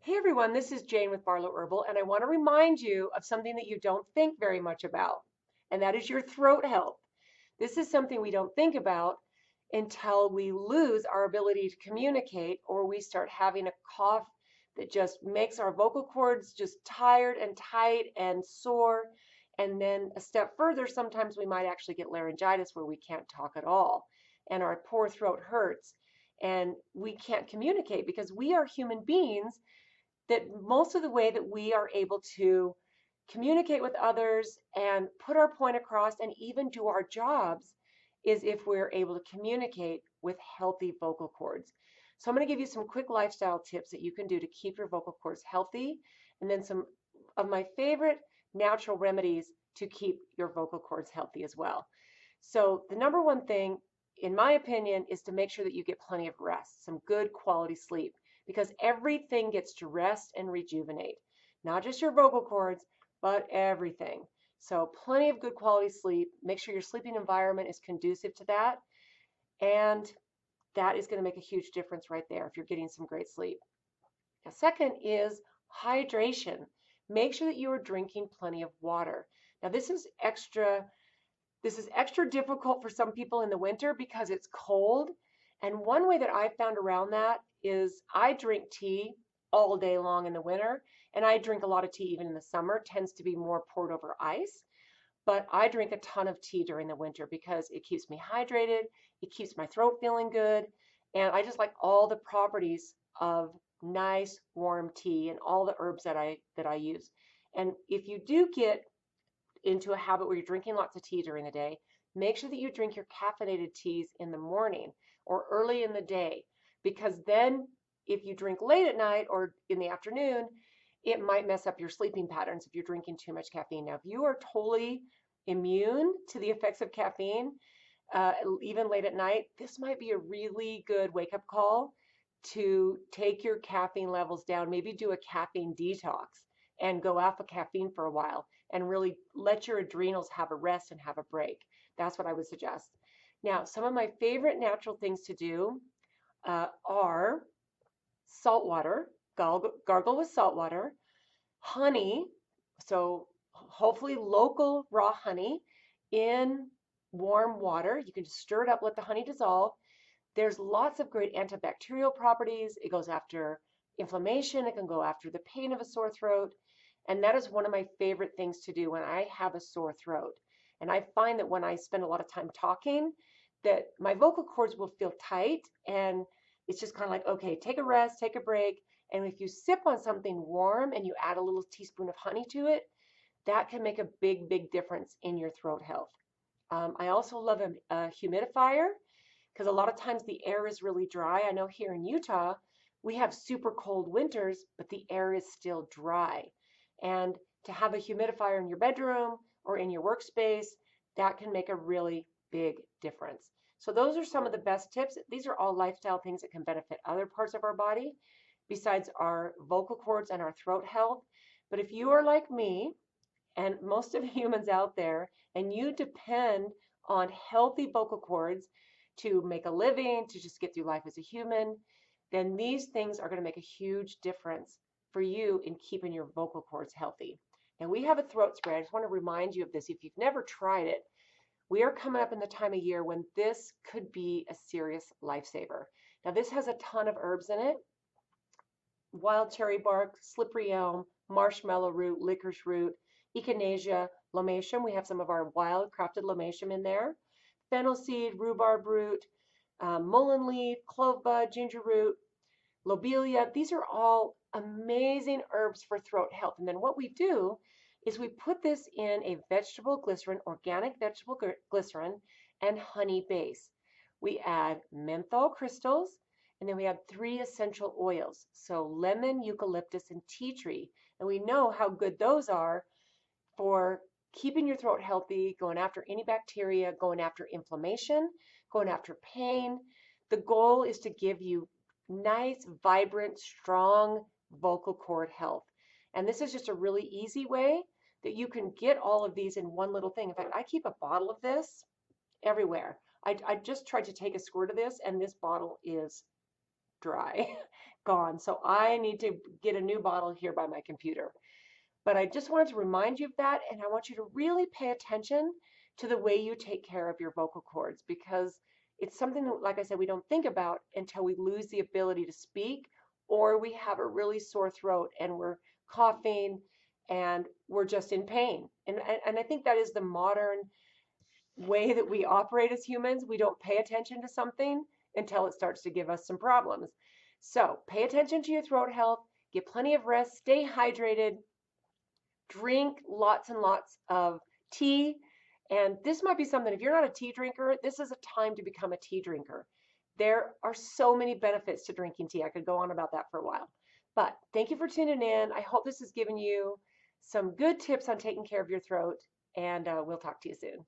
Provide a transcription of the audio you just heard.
Hey everyone, this is Jane with Barlow Herbal, and I want to remind you of something that you don't think very much about, and that is your throat health. This is something we don't think about until we lose our ability to communicate or we start having a cough that just makes our vocal cords just tired and tight and sore. And then a step further, sometimes we might actually get laryngitis where we can't talk at all, and our poor throat hurts, and we can't communicate because we are human beings that most of the way that we are able to communicate with others and put our point across and even do our jobs is if we're able to communicate with healthy vocal cords. So I'm going to give you some quick lifestyle tips that you can do to keep your vocal cords healthy, and then some of my favorite natural remedies to keep your vocal cords healthy as well. So the number one thing, in my opinion, is to make sure that you get plenty of rest, some good quality sleep, because everything gets to rest and rejuvenate, not just your vocal cords, but everything. So plenty of good quality sleep. Make sure your sleeping environment is conducive to that. And that is going to make a huge difference right there if you're getting some great sleep. Now, second is hydration. Make sure that you are drinking plenty of water. Now, this is extra difficult for some people in the winter because it's cold. And one way that I've found around that is I drink tea all day long in the winter, and I drink a lot of tea even in the summer. It tends to be more poured over ice, but I drink a ton of tea during the winter because it keeps me hydrated, it keeps my throat feeling good, and I just like all the properties of nice warm tea and all the herbs that I use. And if you do get into a habit where you're drinking lots of tea during the day, make sure that you drink your caffeinated teas in the morning or early in the day, because then if you drink late at night or in the afternoon, it might mess up your sleeping patterns if you're drinking too much caffeine. Now, if you are totally immune to the effects of caffeine, even late at night, this might be a really good wake up call to take your caffeine levels down, maybe do a caffeine detox and go off of caffeine for a while and really let your adrenals have a rest and have a break. That's what I would suggest. Now, some of my favorite natural things to do are salt water, gargle with salt water, honey, so hopefully local raw honey in warm water. You can just stir it up, let the honey dissolve. There's lots of great antibacterial properties. It goes after inflammation, it can go after the pain of a sore throat. And that is one of my favorite things to do when I have a sore throat. And I find that when I spend a lot of time talking, that my vocal cords will feel tight, and it's just kind of like, okay, take a rest, take a break. And if you sip on something warm and you add a little teaspoon of honey to it, that can make a big, big difference in your throat health. I also love a humidifier because a lot of times the air is really dry. I know here in Utah, we have super cold winters, but the air is still dry. And to have a humidifier in your bedroom or in your workspace, that can make a really big difference. So those are some of the best tips. These are all lifestyle things that can benefit other parts of our body besides our vocal cords and our throat health. But if you are like me and most of humans out there, and you depend on healthy vocal cords to make a living, to just get through life as a human, then these things are going to make a huge difference for you in keeping your vocal cords healthy. Now, we have a throat spray. I just want to remind you of this. If you've never tried it, we are coming up in the time of year when this could be a serious lifesaver. Now, this has a ton of herbs in it: wild cherry bark, slippery elm, marshmallow root, licorice root, echinacea, lomatium. We have some of our wild crafted lomatium in there. Fennel seed, rhubarb root, mullein leaf, clove bud, ginger root, lobelia. These are all amazing herbs for throat health. And then what we do is we put this in a vegetable glycerin, organic vegetable glycerin, and honey base. We add menthol crystals, and then we have 3 essential oils. So lemon, eucalyptus, and tea tree. And we know how good those are for keeping your throat healthy, going after any bacteria, going after inflammation, going after pain. The goal is to give you nice, vibrant, strong vocal cord health. And this is just a really easy way that you can get all of these in one little thing. In fact, I keep a bottle of this everywhere. I just tried to take a squirt of this, and this bottle is dry, gone. So I need to get a new bottle here by my computer. But I just wanted to remind you of that, and I want you to really pay attention to the way you take care of your vocal cords because it's something that, like I said, we don't think about until we lose the ability to speak or we have a really sore throat and we're coughing and we're just in pain. And I think that is the modern way that we operate as humans. We don't pay attention to something until it starts to give us some problems. So pay attention to your throat health, get plenty of rest, stay hydrated, drink lots and lots of tea. And this might be something, if you're not a tea drinker, this is a time to become a tea drinker. There are so many benefits to drinking tea. I could go on about that for a while. But thank you for tuning in. I hope this has given you some good tips on taking care of your throat, and we'll talk to you soon.